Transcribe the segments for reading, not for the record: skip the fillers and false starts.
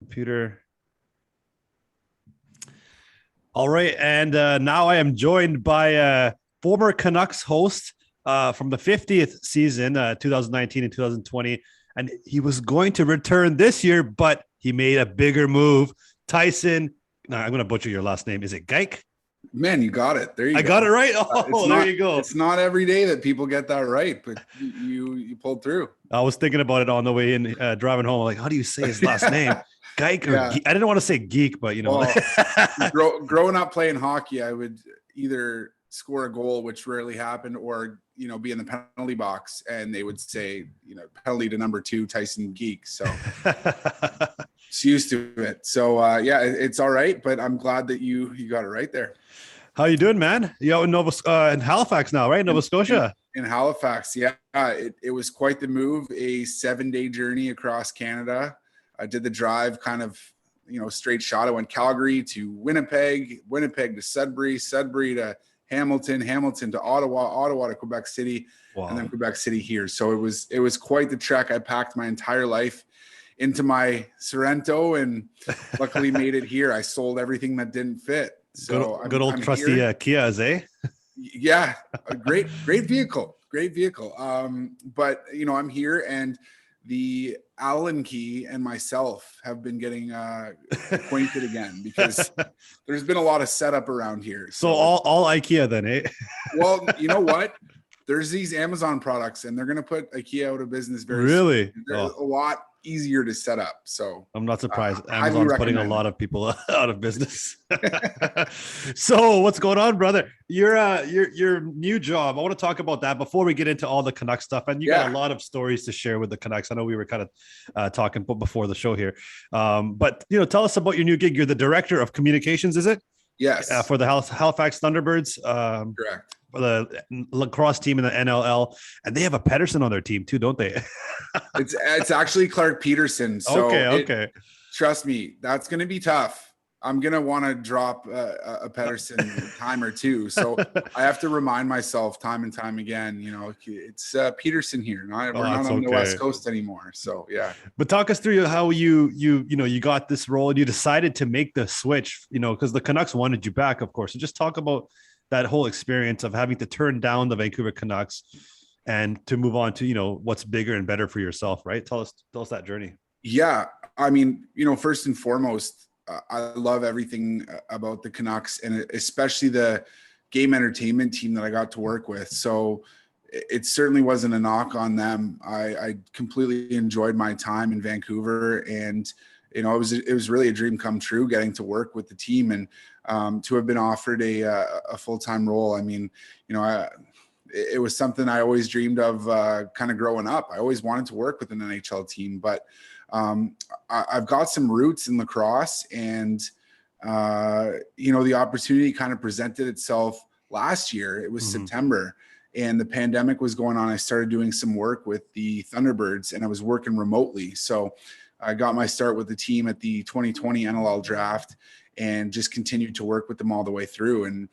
Computer. All right, and now I am joined by former Canucks host from the 50th season, 2019 and 2020, and he was going to return this year, but he made a bigger move. Tyson, no, I'm going to butcher your last name. Is it Geick? Man, you got it. There you go. I got it right. Oh, there you go. It's not every day that people get that right, but you pulled through. I was thinking about it on the way in, driving home. I'm like, how do you say his last name? Geick or Yeah. I didn't want to say geek, but you know. Growing up playing hockey, I would either score a goal, which rarely happened, or be in the penalty box, and they would say, penalty to number 2, Tyson Geek. So it's used to it. So yeah, it's all right. But I'm glad that you got it right there. How you doing, man? You out in Halifax now, right? Nova Scotia. In Halifax, yeah. It was quite the move. A 7-day journey across Canada. I did the drive kind of, straight shot. I went Calgary to Winnipeg to Sudbury to Hamilton to Ottawa to Quebec City, wow. And then Quebec City here. So it was quite the trek. I packed my entire life into my Sorrento and luckily made it here. I sold everything that didn't fit. So good old trusty Kias, eh? Yeah, a great vehicle. But I'm here, and the Allen key and myself have been getting acquainted again because there's been a lot of setup around here. So all IKEA then, eh? Well, you know what? There's these Amazon products, and they're going to put IKEA out of business very really soon. They're a lot easier to set up. So I'm not surprised. Amazon's putting a lot of people out of business. So what's going on, brother? Your new job. I want to talk about that before we get into all the Canucks stuff. And you got a lot of stories to share with the Canucks. I know we were kind of talking before the show here. But tell us about your new gig. You're the director of communications, is it? Yes. For the Halifax Thunderbirds. Correct. The lacrosse team in the NLL, and they have a Pedersen on their team too, don't they? It's actually Clark Peterson. So okay. Trust me, that's going to be tough. I'm going to want to drop a Pedersen time or two. So I have to remind myself time and time again, it's Peterson here. We're not on the West Coast anymore. So yeah. But talk us through how you got this role and you decided to make the switch, because the Canucks wanted you back, of course. So just talk about that whole experience of having to turn down the Vancouver Canucks and to move on to, what's bigger and better for yourself, right? Tell us that journey. Yeah. I mean, first and foremost, I love everything about the Canucks, and especially the game entertainment team that I got to work with. So it certainly wasn't a knock on them. I completely enjoyed my time in Vancouver, and it was really a dream come true getting to work with the team and to have been offered a full-time role. I mean, it was something I always dreamed of kind of growing up. I always wanted to work with an NHL team, but I've got some roots in lacrosse, and the opportunity kind of presented itself last year. It was September, and the pandemic was going on. I started doing some work with the Thunderbirds, and I was working remotely. So I got my start with the team at the 2020 NLL draft and just continued to work with them all the way through. And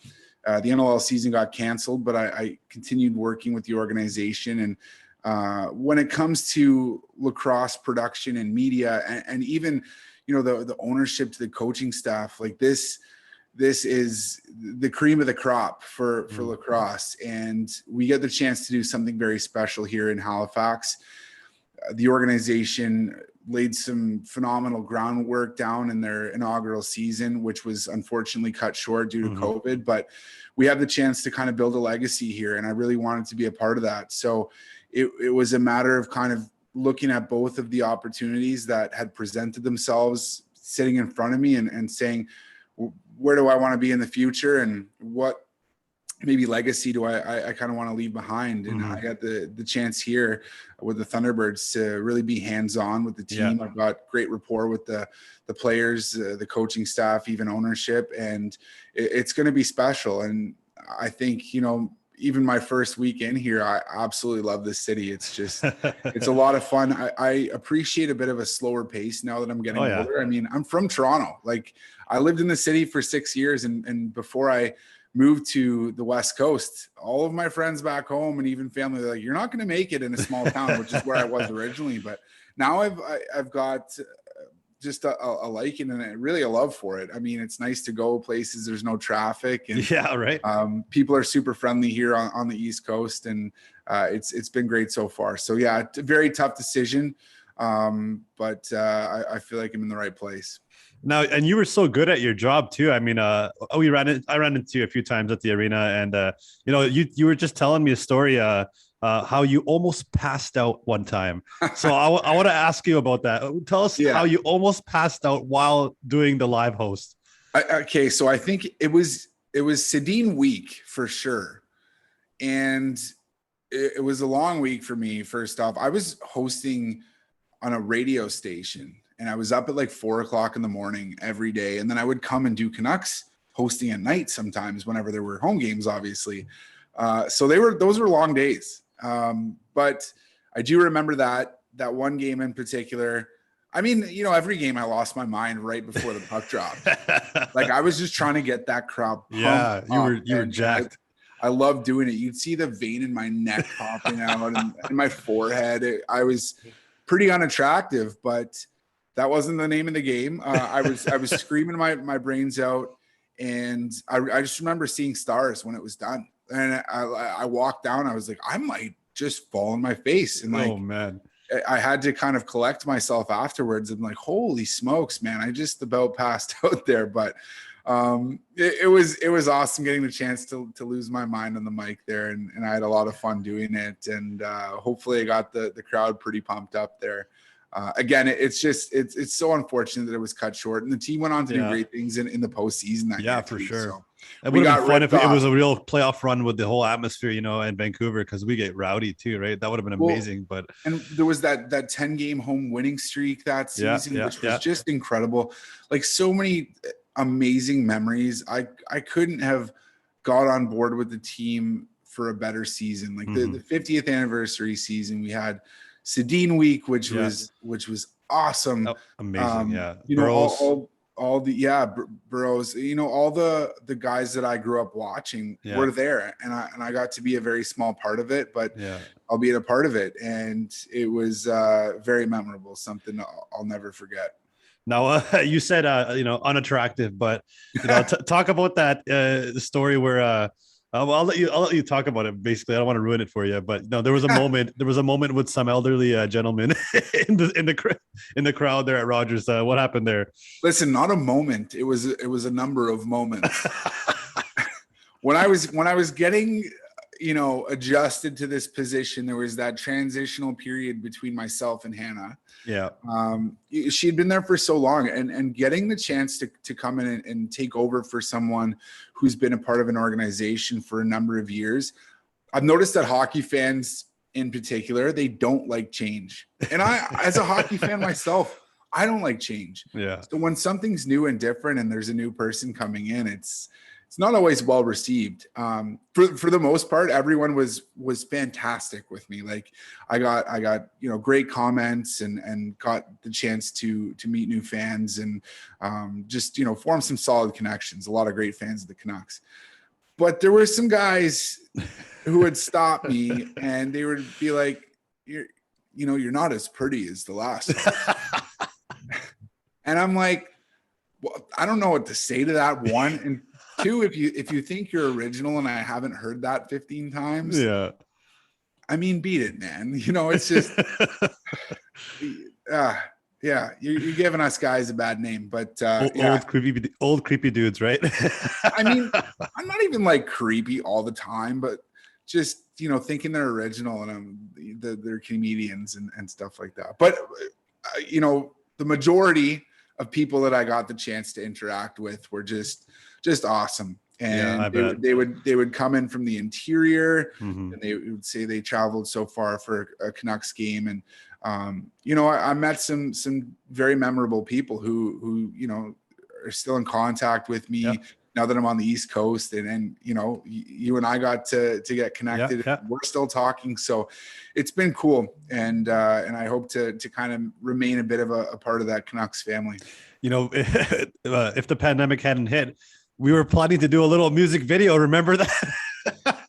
the NLL season got canceled, but I continued working with the organization. And when it comes to lacrosse production and media and even, the ownership to the coaching staff, like this is the cream of the crop for lacrosse. And we get the chance to do something very special here in Halifax. The organization laid some phenomenal groundwork down in their inaugural season, which was unfortunately cut short due to COVID, but we have the chance to kind of build a legacy here. And I really wanted to be a part of that. So it was a matter of kind of looking at both of the opportunities that had presented themselves sitting in front of me and saying, where do I want to be in the future? And what maybe legacy do I kind of want to leave behind? And I got the chance here with the Thunderbirds to really be hands-on with the team. I've got great rapport with the players, the coaching staff, even ownership, and it's going to be special. And I think, even my first week in here, I absolutely love this city. It's just, it's a lot of fun. I appreciate a bit of a slower pace now that I'm getting older. I mean, I'm from Toronto. Like, I lived in the city for 6 years, and before I moved to the West Coast, all of my friends back home and even family, they're like, you're not going to make it in a small town, which is where I was originally. But now I've got just a liking and really a love for it. I mean, it's nice to go places. There's no traffic, and yeah, right. People are super friendly here on the East Coast, and it's been great so far. So yeah, a very tough decision, but I feel like I'm in the right place. Now, and you were so good at your job too. I mean, I ran into you a few times at the arena, and you were just telling me a story how you almost passed out one time. So I want to ask you about that. Tell us how you almost passed out while doing the live host. Okay, so I think it was Sedin week for sure, and it was a long week for me. First off, I was hosting on a radio station, and I was up at like 4:00 in the morning every day. And then I would come and do Canucks hosting at night sometimes whenever there were home games, obviously. So those were long days. But I do remember that one game in particular. I mean, every game I lost my mind right before the puck dropped. Like I was just trying to get that crowd pumped. Yeah, you were jacked. I love doing it. You'd see the vein in my neck popping out and my forehead. I was pretty unattractive, but that wasn't the name of the game. I was screaming my brains out, and I just remember seeing stars when it was done. And I walked down. I was like, I might just fall on my face. And oh man, I had to kind of collect myself afterwards. And like, holy smokes, man! I just about passed out there. But it was awesome getting the chance to lose my mind on the mic there, and I had a lot of fun doing it. And hopefully, I got the crowd pretty pumped up there. Again, it's so unfortunate that it was cut short, and the team went on to do great things in the postseason. That year for too, sure. So it would have been fun if it was a real playoff run with the whole atmosphere, in Vancouver, because we get rowdy too, right? That would have been amazing. And there was that 10-game home winning streak that season, which was just incredible. Like so many amazing memories. I couldn't have got on board with the team for a better season. Like the 50th anniversary season, we had Sedin week, which was awesome. Oh, amazing. Yeah. All the Burrows, all the guys that I grew up watching were there, and I got to be a very small part of it, but I'll be a part of it. And it was very memorable, something I'll never forget. Now, you said, unattractive, but talk about that story where, I'll let you talk about it. Basically, I don't want to ruin it for you, but there was a moment with some elderly gentleman in the crowd there at Rogers. What happened there? Listen, not a moment. It was a number of moments. when I was getting, adjusted to this position, there was that transitional period between myself and Hannah. Yeah. She had been there for so long, and getting the chance to come in and take over for someone who's been a part of an organization for a number of years. I've noticed that hockey fans in particular, they don't like change. And I, as a hockey fan myself, I don't like change. Yeah. So when something's new and different and there's a new person coming in, it's not always well received. For the most part, everyone was fantastic with me. Like I got great comments and got the chance to meet new fans and just form some solid connections. A lot of great fans of the Canucks. But there were some guys who would stop me and they would be like, you're not as pretty as the last one. And I'm like, well, I don't know what to say to that, one. And two, if you think you're original and I haven't heard that 15 times, I mean, beat it, man. It's just, you're giving us guys a bad name, but old creepy dudes, right? I mean, I'm not even like creepy all the time, but just thinking they're original and they're comedians and stuff like that. But the majority of people that I got the chance to interact with were just awesome. And they would come in from the interior and they would say they traveled so far for a Canucks game. And, I met some very memorable people who are still in contact with me now that I'm on the East Coast, and you and I got to get connected. We're still talking. So it's been cool. And I hope to kind of remain a bit of a part of that Canucks family. If the pandemic hadn't hit, we were planning to do a little music video. Remember that?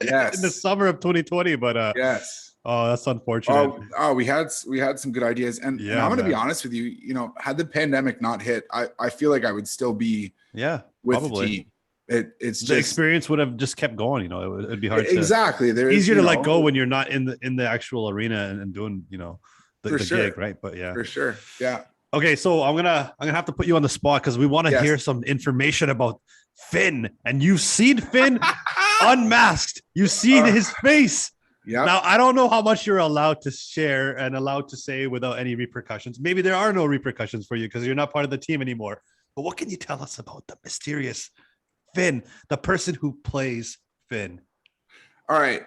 Yes. In the summer of 2020, but yes. Oh, that's unfortunate. We had some good ideas, and I'm going to be honest with you. You know, had the pandemic not hit, I feel like I would still be with probably. the team. It's the just experience would have just kept going. You know, it'd be hard. Exactly. There's easier to let go when you're not in the actual arena and doing, you know, the gig, right? But yeah, for sure. Yeah. Okay, so I'm gonna have to put you on the spot because we want to hear some information about Finn, and you've seen Finn unmasked. You've seen his face. Yeah. Now I don't know how much you're allowed to share and allowed to say without any repercussions. Maybe there are no repercussions for you because you're not part of the team anymore. But what can you tell us about the mysterious Finn, the person who plays Finn? All right.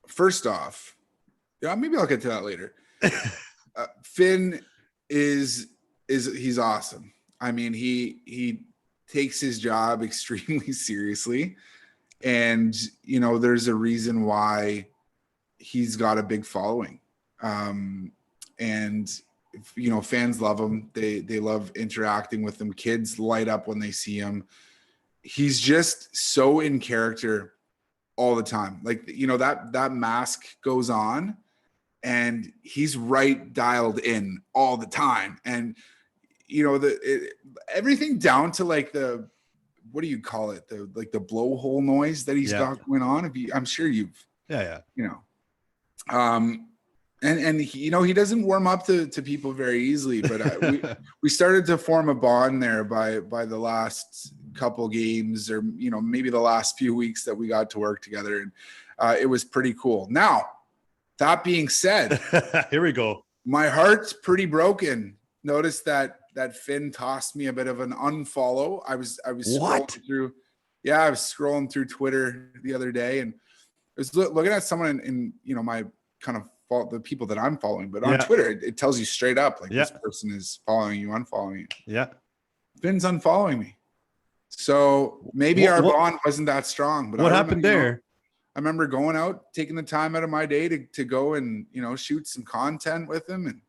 First off, maybe I'll get to that later. Finn he's awesome. I mean, he takes his job extremely seriously, and you know, there's a reason why he's got a big following. And you know, fans love him. They love interacting with him. Kids light up when they see him. He's just so in character all the time. Like, you know, that mask goes on and he's right dialed in all the time. And, you know, everything down to like what do you call it? The blowhole noise that he's got going on. I'm sure you've, you know, and he, you know, he doesn't warm up to people very easily, but we started to form a bond there by the last couple games, or, you know, maybe the last few weeks that we got to work together. And it was pretty cool. Now, that being said, here we go. My heart's pretty broken. Notice that Finn tossed me a bit of an unfollow. I was scrolling through. Yeah, I was scrolling through Twitter the other day, and I was looking at someone in you know, my kind of the people that I'm following, but on Twitter, it tells you straight up, like, this person is following you, unfollowing you. Yeah. Finn's unfollowing me. So maybe our bond wasn't that strong, but what happened there? You know, I remember going out, taking the time out of my day to go and, you know, shoot some content with him. And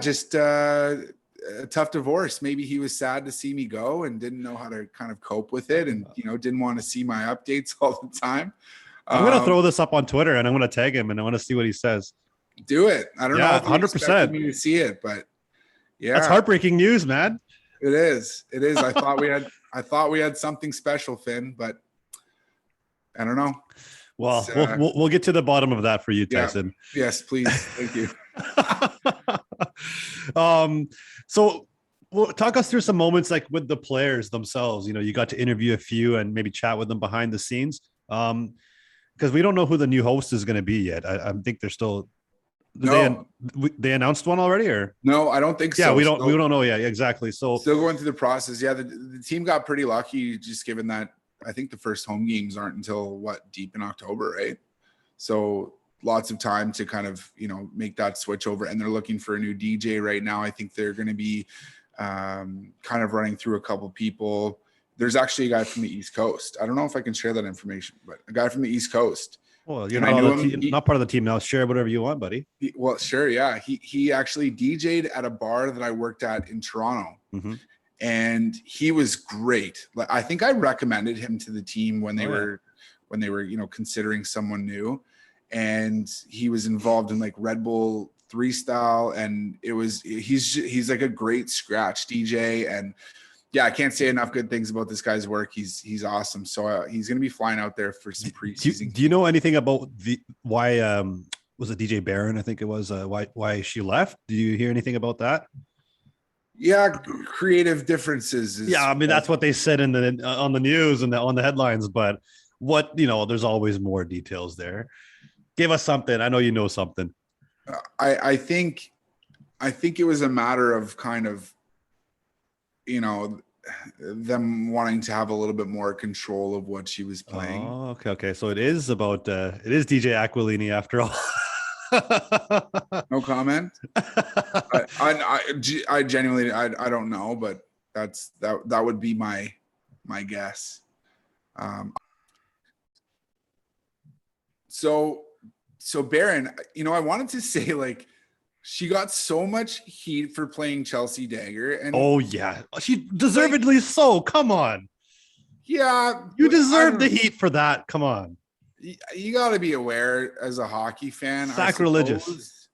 just a tough divorce. Maybe he was sad to see me go and didn't know how to kind of cope with it. And, you know, didn't want to see my updates all the time. I'm going to throw this up on Twitter and I'm going to tag him and I want to see what he says. Do it. I don't know if 100% me to see it, but that's heartbreaking news, man. It is. I thought we had something special, Finn, but I don't know. Well, we'll get to the bottom of that for you, Tyson. Yeah. Yes, please. Thank you. So talk us through some moments like with the players themselves. You know, you got to interview a few and maybe chat with them behind the scenes. Because we don't know who the new host is going to be yet. I think they're still. They announced one already, or no? I don't think so. Yeah, we don't know yet. Exactly. So still going through the process. Yeah, the team got pretty lucky, just given that I think the first home games aren't until deep in October, right? So lots of time to kind of, you know, make that switch over. And they're looking for a new DJ right now. I think they're going to be kind of running through a couple people. There's actually a guy from the East Coast. I don't know if I can share that information, but a guy from the East Coast. Well, you're not part of the team now. Share whatever you want, buddy. Well, sure. Yeah. He actually DJ'd at a bar that I worked at in Toronto. Mm-hmm. And he was great. I think I recommended him to the team when they were, you know, considering someone new, and he was involved in like Red Bull 3 style. And he's like a great scratch DJ. And yeah, I can't say enough good things about this guy's work. He's awesome. So he's going to be flying out there for some preseason. Do you know anything about why was it DJ Barron? I think it was why she left. Do you hear anything about that? Yeah, creative differences. I mean, that's what they said on the news and on the headlines. But what, you know, there's always more details there. Give us something. I know you know something. I think it was a matter of kind of, you know, them wanting to have a little bit more control of what she was playing. Oh, okay. So it is about it is DJ Aquilini after all. No comment. I genuinely I don't know, but that would be my guess. So Barron, you know, I wanted to say, like, she got so much heat for playing Chelsea Dagger, and she deservedly so. Come on, yeah, you deserve the heat for that. Come on. you got to be aware as a hockey fan. Sacrilegious.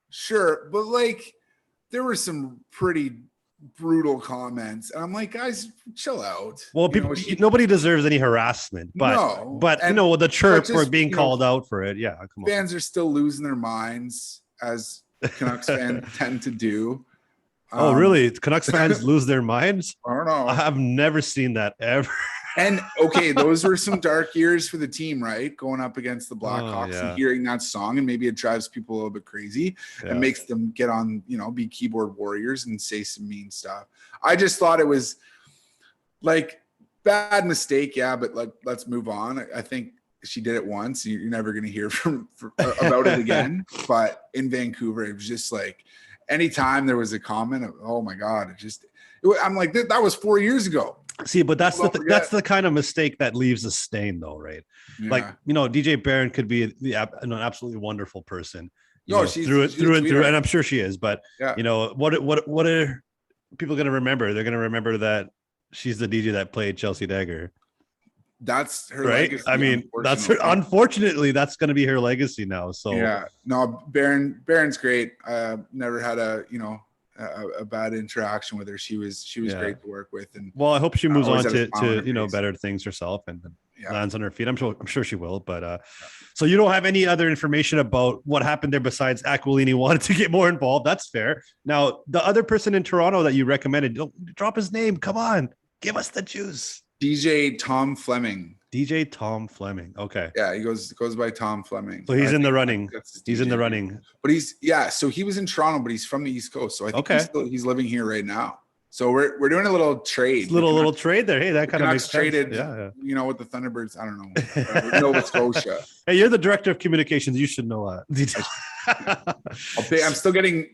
Sure, but like there were some pretty brutal comments, and I'm like, guys, chill out. Well, nobody deserves any harassment, but no, the chirp for being called out for it. Yeah, come on. Fans are still losing their minds, as Canucks fans tend to do. Oh, really? Canucks fans lose their minds? I don't know. I have never seen that ever. And okay, those were some dark years for the team, right? Going up against the Blackhawks and hearing that song, and maybe it drives people a little bit crazy and makes them get on, be keyboard warriors and say some mean stuff. I just thought it was like bad mistake, but like let's move on. I think she did it once. You're never going to hear about it again. But in Vancouver, it was just like anytime there was a comment, oh my God, I'm like, that was 4 years ago. See, but that's the kind of mistake that leaves a stain, though, right? Yeah. Like, DJ Barron could be an absolutely wonderful person. She's through and through, and I'm sure she is. But what are people going to remember? They're going to remember that she's the DJ that played Chelsea Dagger. That's her right. legacy, I mean, that's her. Unfortunately, that's going to be her legacy now. So Barron's great. Never had a bad interaction with her. She was great to work with. And I hope she moves on to better things herself and lands on her feet. I'm sure she will. But so you don't have any other information about what happened there besides Aquilini wanted to get more involved. That's fair. Now, the other person in Toronto that you recommended, don't drop his name. Come on, give us the juice. DJ Tomfleming. Okay. Yeah, he goes by Tomfleming. So he's in the running. He's in the running. But so he was in Toronto, but he's from the East Coast. So I think he's living here right now. So we're doing a little trade. Little trade there. Hey, that kind of makes traded, sense. Yeah. With the Thunderbirds. I don't know. Nova Scotia. Hey, you're the director of communications. You should know that. I'm still getting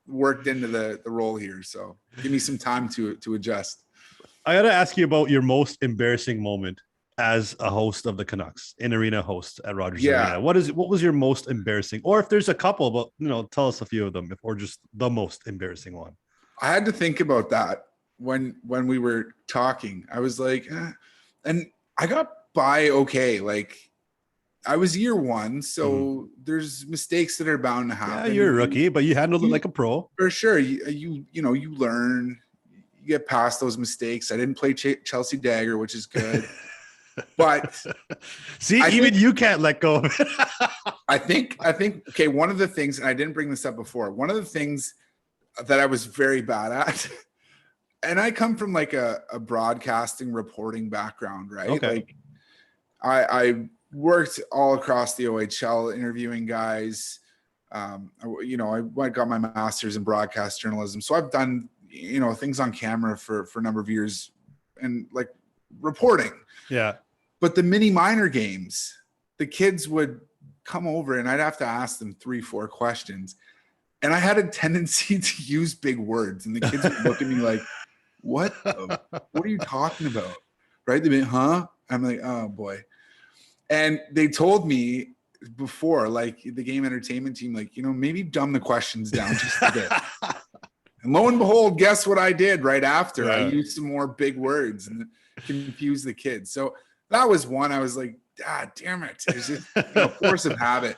worked into the role here. So give me some time to adjust. I got to ask you about your most embarrassing moment as a host of the Canucks, in-arena host at Rogers Arena. What was your most embarrassing, or if there's a couple, but tell us a few of them, or just the most embarrassing one. I had to think about that when we were talking. I was like, and I got by okay. Like I was year one, so there's mistakes that are bound to happen. Yeah, you're a rookie, but you handled it like a pro. For sure. You learn. You get past those mistakes. I didn't play Chelsea Dagger, which is good. But see, you can't let go of it. I think, okay, one of the things, and I didn't bring this up before, one of the things that I was very bad at, and I come from like a broadcasting reporting background, right? Okay. Like I worked all across the OHL interviewing guys. I got my master's in broadcast journalism. So I've done things on camera for a number of years and like reporting. Yeah. But the mini minor games, the kids would come over and I'd have to ask them 3-4 questions. And I had a tendency to use big words. And the kids would look at me like, what are you talking about? Right? They'd be, huh? I'm like, oh boy. And they told me before, like the game entertainment team, like, maybe dumb the questions down just a bit. And lo and behold, guess what I did right after? I used some more big words and confused the kids. So that was one. I was like, damn it. It's just force of habit.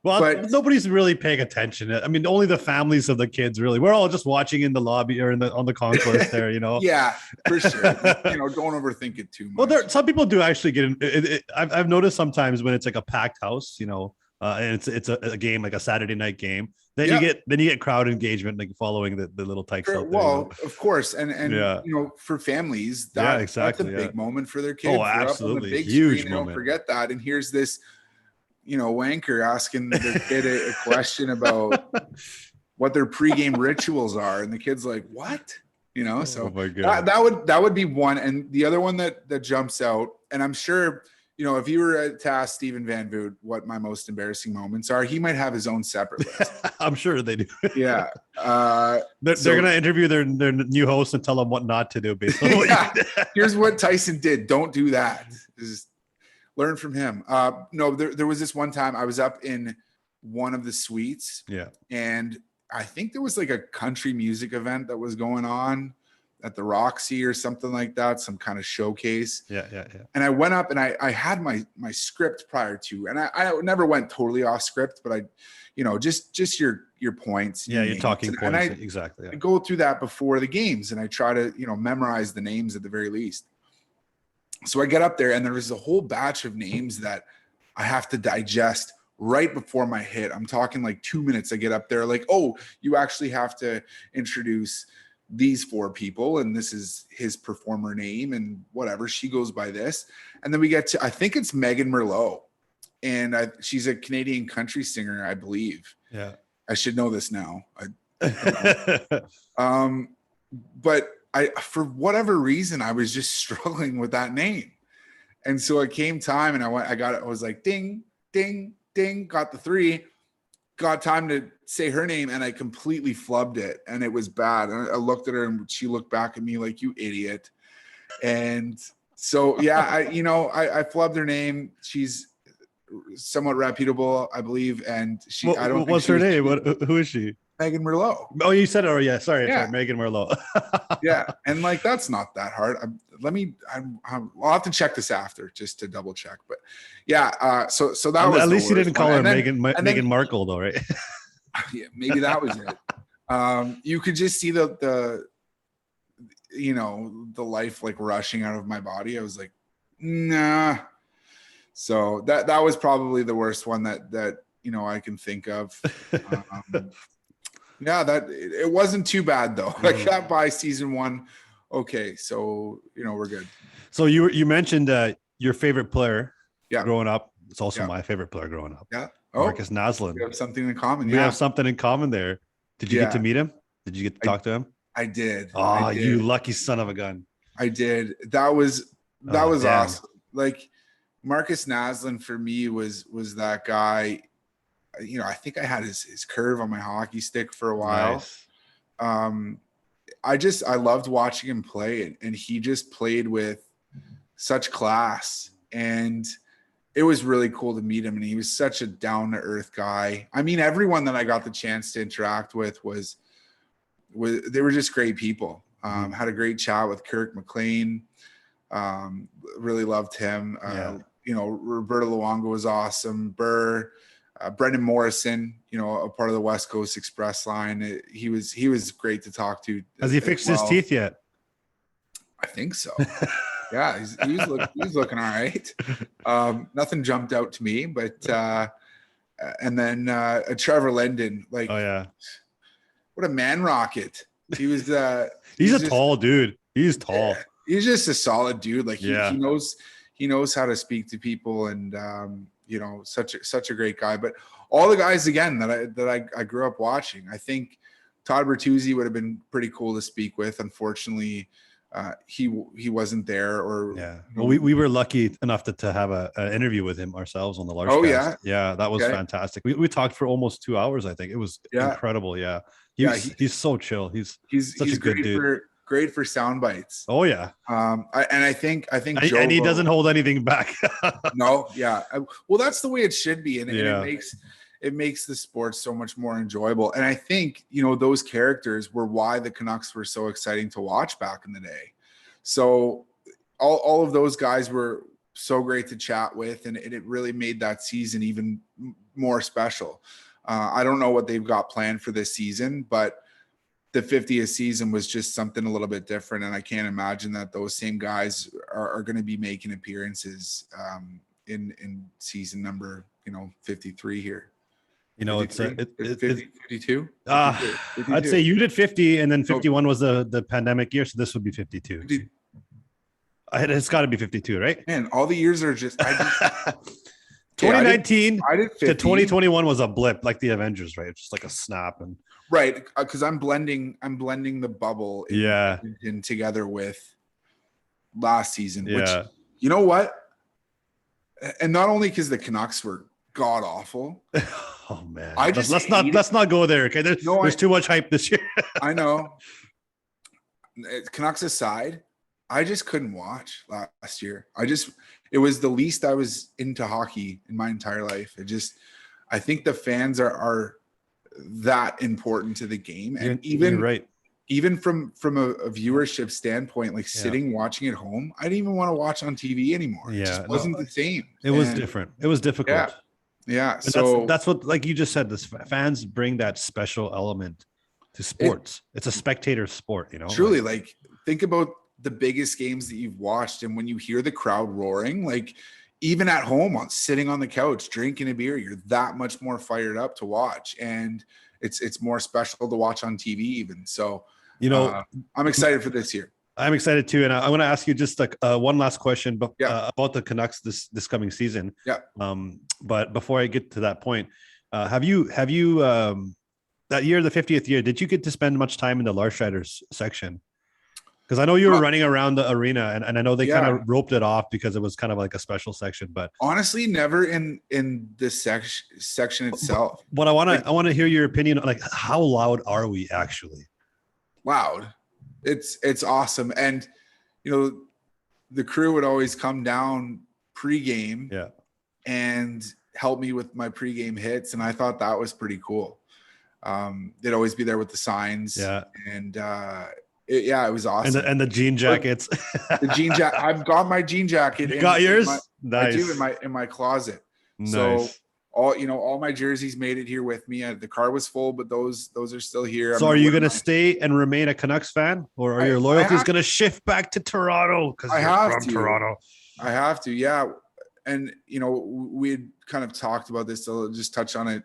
Well, but nobody's really paying attention. I mean, only the families of the kids really. We're all just watching in the lobby or on the concourse there, Yeah, for sure. Don't overthink it too much. Well, some people do actually get in. I've noticed sometimes when it's like a packed house, and it's a game, like a Saturday night game. Then you get crowd engagement, like following the little tykes out there. Well, of course, and for families, that's a big moment for their kids. Oh, absolutely, big huge screen, moment. Don't forget that. And here's this, wanker asking their kid a question about what their pregame rituals are, and the kid's like, "What?" So oh my God. that would be one, and the other one that jumps out, and I'm sure. If you were to ask Steven Van Voot what my most embarrassing moments are, he might have his own separate list. I'm sure they do. Yeah. They're going to interview their new host and tell them what not to do. Based on what you did. Here's what Tyson did. Don't do that. Just learn from him. No, there was this one time I was up in one of the suites. Yeah. And I think there was like a country music event that was going on. at the Roxy or something like that, some kind of showcase. Yeah. And I went up and I had my script prior to, and I never went totally off script, but I, just your points. Yeah, your talking points. And exactly. I go through that before the games, and I try to, memorize the names at the very least. So I get up there, and there is a whole batch of names that I have to digest right before my hit. I'm talking like 2 minutes. I get up there like, oh, you actually have to introduce these 4 people, and this is his performer name and whatever. She goes by this. And then we get to, I think it's Megan Merlot, and she's a Canadian country singer, I believe. Yeah. I should know this now. But for whatever reason, I was just struggling with that name. And so it came time, and I was like, ding, ding, ding, got the 3, got time to say her name, and I completely flubbed it, and it was bad. And I looked at her, and she looked back at me like, you idiot. And so, yeah, I flubbed her name. She's somewhat reputable, I believe. And what's her name? Who is she? Megan Merlot. Oh, you said it. Oh, yeah. Sorry. Megan Merlot. Yeah. And like, that's not that hard. I'll have to check this after just to double check. But yeah. So that was, at least you didn't call her Meghan Markle though, right? Yeah, maybe that was it. You could just see the life like rushing out of my body. I was like, nah. So that was probably the worst one that I can think of. Yeah, it wasn't too bad though. I got by season 1. Okay, so we're good. So you mentioned your favorite player growing up. It's also my favorite player growing up. Yeah. Marcus Naslund. We have something in common. We have something in common there. Did you get to meet him? Did you get to talk to him? I did. Oh, you lucky son of a gun. I did. That was awesome. Like Marcus Naslund for me was that guy. I think I had his curve on my hockey stick for a while. Nice. I loved watching him play, and he just played with such class, and it was really cool to meet him. And he was such a down to earth guy. I mean, everyone that I got the chance to interact with they were just great people. Had a great chat with Kirk McLean. Really loved him. Roberto Luongo was awesome. Burr. Brendan Morrison, a part of the West Coast Express line. He was great to talk to. Has he fixed his teeth yet? I think so. Yeah, he's looking all right. Nothing jumped out to me, but and then Trevor Linden, like, oh yeah, what a man rocket. He was. He's a tall dude. He's tall. Yeah, he's just a solid dude. Like he knows how to speak to people, and such a great guy. But all the guys again that I grew up watching, I think Todd Bertuzzi would have been pretty cool to speak with. Unfortunately, he wasn't there. Or well, we were lucky enough to have an interview with him ourselves on the LarschCast. Yeah, that was fantastic. We talked for almost 2 hours. I think it was incredible. Yeah, he's so chill. He's such a good dude. Great for sound bites. Oh yeah. I think and he doesn't hold anything back. No. Yeah. Well, that's the way it should be. And it makes the sport so much more enjoyable. And I think, those characters were why the Canucks were so exciting to watch back in the day. So all of those guys were so great to chat with, and it really made that season even more special. I don't know what they've got planned for this season, but the 50th season was just something a little bit different. And I can't imagine that those same guys are going to be making appearances in season number, 53 here. It's 52. I'd say you did 50, and then 51 was the pandemic year. So this would be 52. It's got to be 52, right? Man, all the years are just 2019 to 2021 was a blip, like the Avengers, right? It's just like a snap. And right, because I'm blending the bubble in together with last season, which, you know what? And not only because the Canucks were god awful. Oh man, let's not go there. Okay, there's too much hype this year. I know. Canucks aside, I just couldn't watch last year. It was the least I was into hockey in my entire life. I think the fans are that important to the game, and you're right. even from a viewership standpoint, like sitting watching at home, I didn't even want to watch on TV anymore. It just wasn't the same. It was different. It was difficult. Yeah. And so that's what, like you just said, this fans bring that special element to sports. It's a spectator sport, you know. Truly, like think about the biggest games that you've watched, and when you hear the crowd roaring, like even at home sitting on the couch drinking a beer, you're that much more fired up to watch, and it's more special to watch on TV even. So, you know, I'm excited for this year. I'm excited too, and I want to ask you just like one last question, about the Canucks this coming season. Yeah. But before I get to that point, have you that year, the 50th year, did you get to spend much time in the LarschCast section? Because I know you were running around the arena, and I know they kind of roped it off because it was kind of like a special section. But honestly, never in the section itself. But I want to hear your opinion. Like, how loud are we actually? Loud. It's awesome, and you know, the crew would always come down pregame, and help me with my pregame hits, and I thought that was pretty cool. They'd always be there with the signs, and it was awesome. And the jean jackets. The jean jacket. I've got my jean jacket. You got yours? Nice. I do in my closet. Nice. So all my jerseys made it here with me. The car was full, but those are still here. So are you going to stay and remain a Canucks fan, or are your loyalties going to shift back to Toronto? Because you're from Toronto. I have to, yeah. And you know, we had kind of talked about this. So I'll just touch on it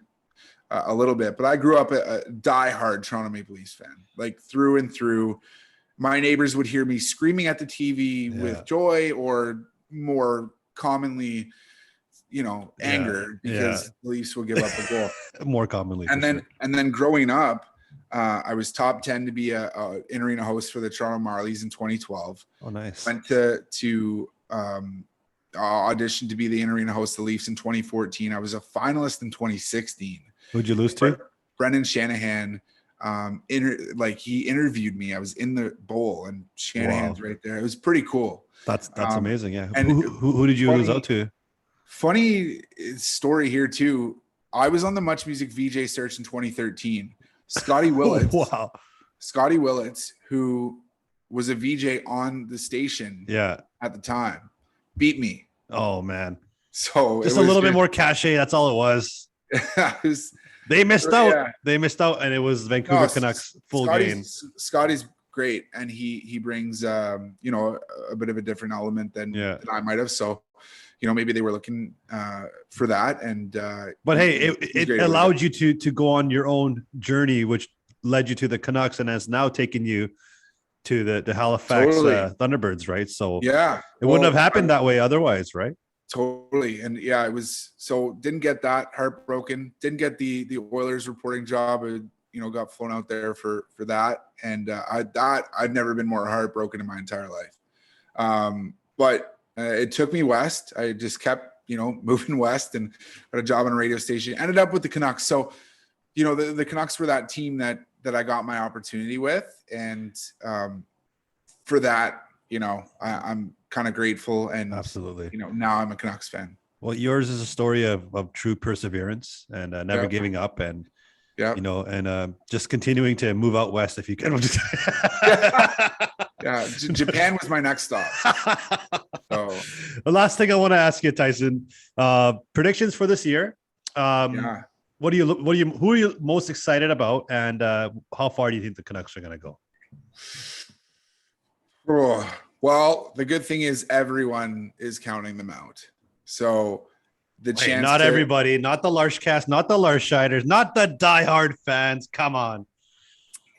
a little bit, but I grew up a diehard Toronto Maple Leafs fan, like through and through. My neighbors would hear me screaming at the TV with joy, or more commonly, you know, anger, because the Leafs will give up a goal. More commonly. And then growing up, I was top 10 to be a in-arena host for the Toronto Marlies in 2012. Oh, nice. Went to audition to be the in-arena host of the Leafs in 2014. I was a finalist in 2016. Who'd you lose to? Brendan Shanahan. He interviewed me. I was in the bowl, and Shanahan's right there. It was pretty cool. That's amazing. Yeah. And who did you lose out to? Funny story here too. I was on the Much Music VJ search in 2013. Scotty Willits. Wow. Scotty Willits, who was a VJ on the station at the time, beat me. Oh man. So just a little bit more cachet. That's all it was. They missed out. Yeah. They missed out, and it was Vancouver Canucks full game. Scotty's great, and he brings a bit of a different element than I might have. So, you know, maybe they were looking for that. And but hey, it allowed you to go on your own journey, which led you to the Canucks, and has now taken you to the Halifax Thunderbirds, right? So it wouldn't have happened that way otherwise, right? Totally. And it was, so didn't get that, heartbroken, didn't get the Oilers reporting job. Got flown out there for that. And I've never been more heartbroken in my entire life. But it took me west. I just kept, moving west, and got a job on a radio station, ended up with the Canucks. So, the Canucks were that team that I got my opportunity with. And for that, I'm kind of grateful, and absolutely, now I'm a Canucks fan. Well, yours is a story of true perseverance and never giving up, and just continuing to move out west if you can. Japan was my next stop. So the last thing I want to ask you, Tyson, predictions for this year. Who are you most excited about, and how far do you think the Canucks are going to go? Well, the good thing is everyone is counting them out. So everybody, not the LarschCast, not the LarschCasters, not the diehard fans. Come on.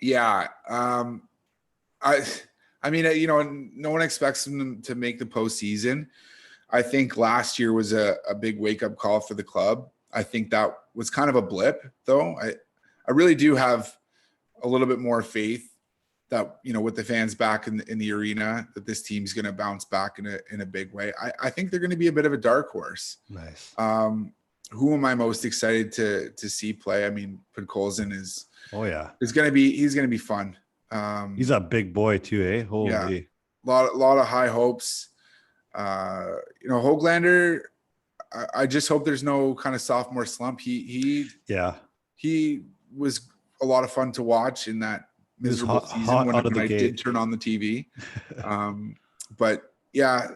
Yeah. I mean, no one expects them to make the postseason. I think last year was a big wake-up call for the club. I think that was kind of a blip, though. I really do have a little bit more faith that, with the fans back in the arena, that this team's going to bounce back in a big way. I think they're going to be a bit of a dark horse. Nice. Who am I most excited to see play? I mean, Podkolzin is he's going to be fun. He's a big boy too, eh? Holy. Yeah. Lot of high hopes. Höglander, I just hope there's no kind of sophomore slump. He was a lot of fun to watch in that miserable season when I did turn on the TV. But yeah,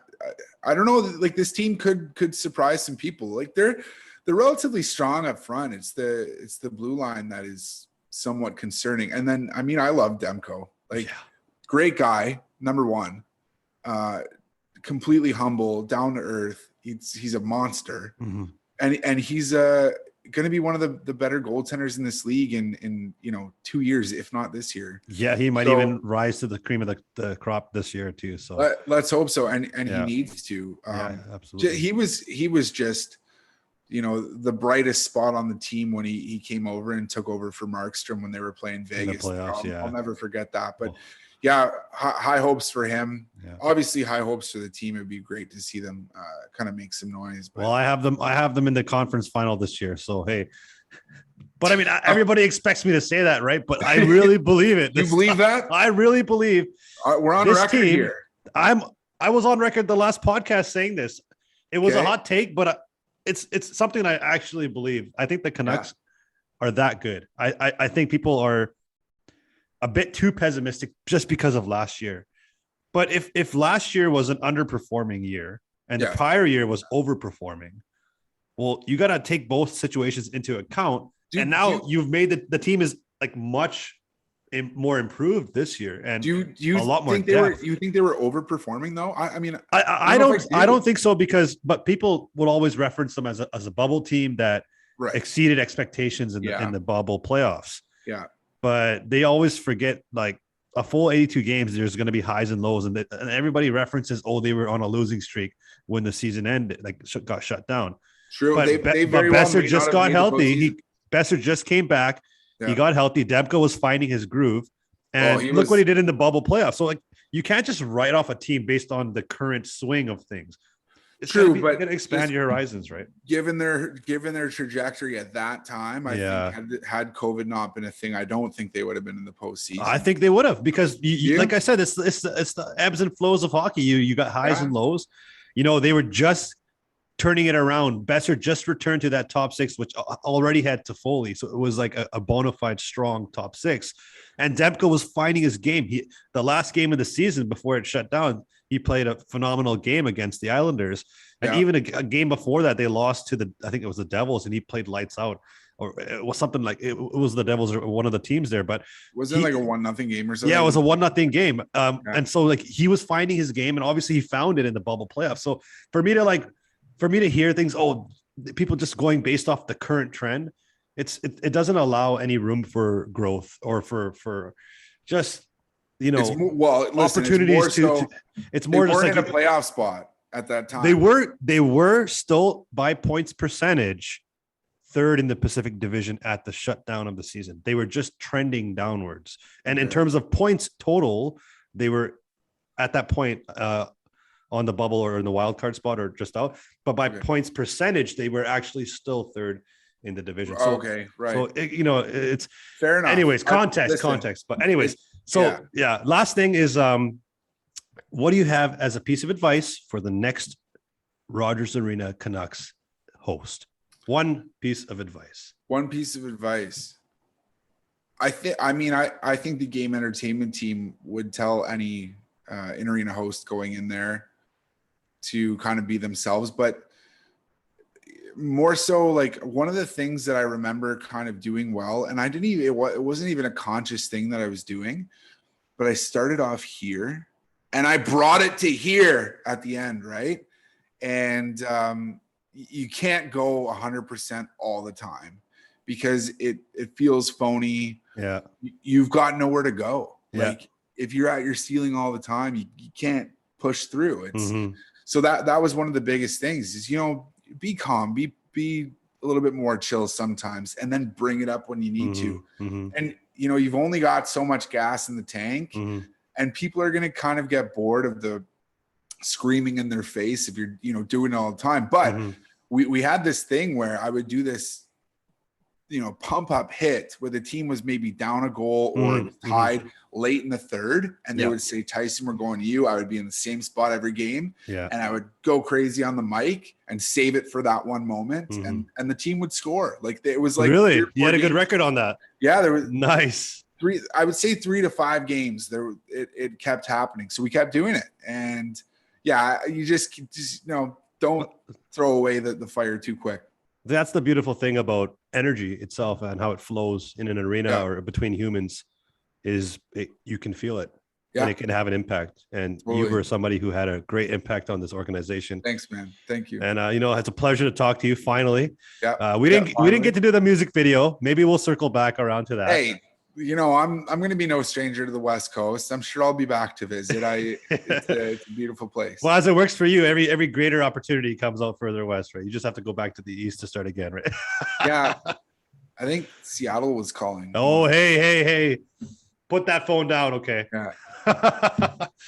I don't know. Like this team could surprise some people. Like they're relatively strong up front. It's the blue line that is somewhat concerning. And then I mean, I love Demko. Like great guy, number one. Completely humble, down to earth. He's a monster, and he's going to be one of the better goaltenders in this league in 2 years, if not this year. Yeah, he might even rise to the cream of the crop this year too. So let's hope so, and he needs to. Absolutely. He was just the brightest spot on the team when he came over and took over for Markstrom when they were playing Vegas. I'll never forget that. But yeah, high hopes for him. Yeah. Obviously, high hopes for the team. It'd be great to see them kind of make some noise. But. Well, I have them in the conference final this year. So hey, but I mean, everybody expects me to say that, right? But I really believe it. You believe that? I really believe. We're on record team, here. I was on record the last podcast saying this. It was a hot take, but it's something I actually believe. I think the Canucks are that good. I think people are a bit too pessimistic just because of last year. But if last year was an underperforming year and the prior year was overperforming, well, you got to take both situations into account. And now you've made the team is like much more improved this year, and do you a lot more. You think they were overperforming though? I mean, I don't think so but people will always reference them as a bubble team that exceeded expectations in the bubble playoffs. Yeah. But they always forget like a full 82 games, there's going to be highs and lows. And everybody references, they were on a losing streak when the season ended, got shut down. True. But Besser just got healthy. Besser just came back. Yeah. He got healthy. Demko was finding his groove. And look what he did in the bubble playoffs. So you can't just write off a team based on the current swing of things. It's true, but going to expand your horizons, right? Given their trajectory at that time, I think had COVID not been a thing, I don't think they would have been in the postseason. I think they would have because, like I said, it's the ebbs and flows of hockey. You got highs and lows. They were just turning it around. Besser just returned to that top six, which already had Toffoli, so it was like a bona fide strong top six. And Demko was finding his game. The last game of the season before it shut down, he played a phenomenal game against the Islanders. And even a game before that, they lost to I think it was the Devils, and he played lights out. Or it was something like it was the Devils or one of the teams there. But was it like a 1-0 game or something? Yeah, it was a 1-0 game. And so like he was finding his game, and obviously he found it in the bubble playoffs. So for me to hear things, people just going based off the current trend, it doesn't allow any room for growth or for just opportunities it's more just like in a playoff spot at that time. They were still by points percentage third in the Pacific Division at the shutdown of the season. They were just trending downwards, and in terms of points total, they were at that point on the bubble or in the wild card spot or just out. But by points percentage, they were actually still third in the division. So, So it's fair enough. Anyways, context. But anyways, last thing is, what do you have as a piece of advice for the next Rogers Arena Canucks host? One piece of advice. I think the game entertainment team would tell any in-arena host going in there to kind of be themselves, but more so like one of the things that I remember kind of doing well, and it wasn't even a conscious thing that I was doing, but I started off here and I brought it to here at the end, right? And you can't go 100% all the time because it feels phony. Yeah. You've got nowhere to go. Like if you're at your ceiling all the time, you can't push through. So that was one of the biggest things is, be calm, be a little bit more chill sometimes, and then bring it up when you need to. And, you've only got so much gas in the tank, and people are going to kind of get bored of the screaming in their face if you're, doing it all the time. But we had this thing where I would do this, pump up hit where the team was maybe down a goal or tied late in the third, and they would say, Tyson, we're going to you. I would be in the same spot every game, and I would go crazy on the mic and save it for that one moment, and the team would score. Like it was like really, you had a good record on that. Yeah, there was nice. I would say 3 to 5 games there. It kept happening. So we kept doing it. And yeah, you just don't throw away the fire too quick. That's the beautiful thing about energy itself and how it flows in an arena or between humans is you can feel it. Yeah. And it can have an impact. And you were somebody who had a great impact on this organization. Thanks, man. Thank you. And it's a pleasure to talk to you finally. Yeah. We didn't get to do the music video. Maybe we'll circle back around to that. Hey, I'm going to be no stranger to the West Coast. I'm sure I'll be back to visit. It's a beautiful place. Well, as it works for you, every greater opportunity comes out further west, right? You just have to go back to the east to start again, right? Yeah. I think Seattle was calling. Oh, hey. Put that phone down, okay? Yeah.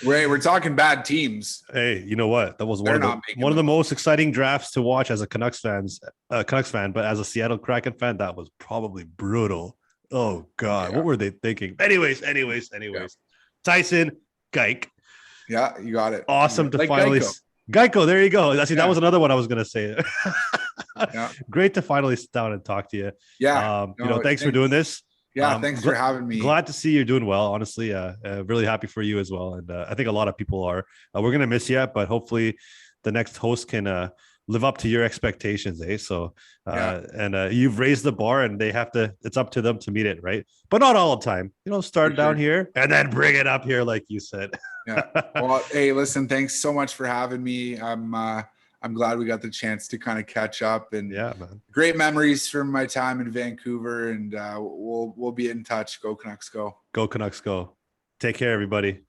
We're talking bad teams. Hey, you know what? That was one of the most exciting drafts to watch as a Canucks fan, but as a Seattle Kraken fan, that was probably brutal. Oh God, what were they thinking? Anyways. Yeah. Tyson, Geick. Yeah, you got it. Awesome to finally Geico. There you go. That was another one I was gonna say. Great to finally sit down and talk to you. Yeah. Thanks for doing this. Yeah, thanks for having me. Glad to see you're doing well. Honestly, really happy for you as well. And I think a lot of people are. We're gonna miss you, but hopefully the next host can live up to your expectations, So and you've raised the bar, and it's up to them to meet it, right? But not all the time. Start down here and then bring it up here, like you said. Yeah. Well, hey, listen, thanks so much for having me. I'm glad we got the chance to kind of catch up, and man. Great memories from my time in Vancouver, and we'll be in touch. Go Canucks, go. Go Canucks, go. Take care, everybody.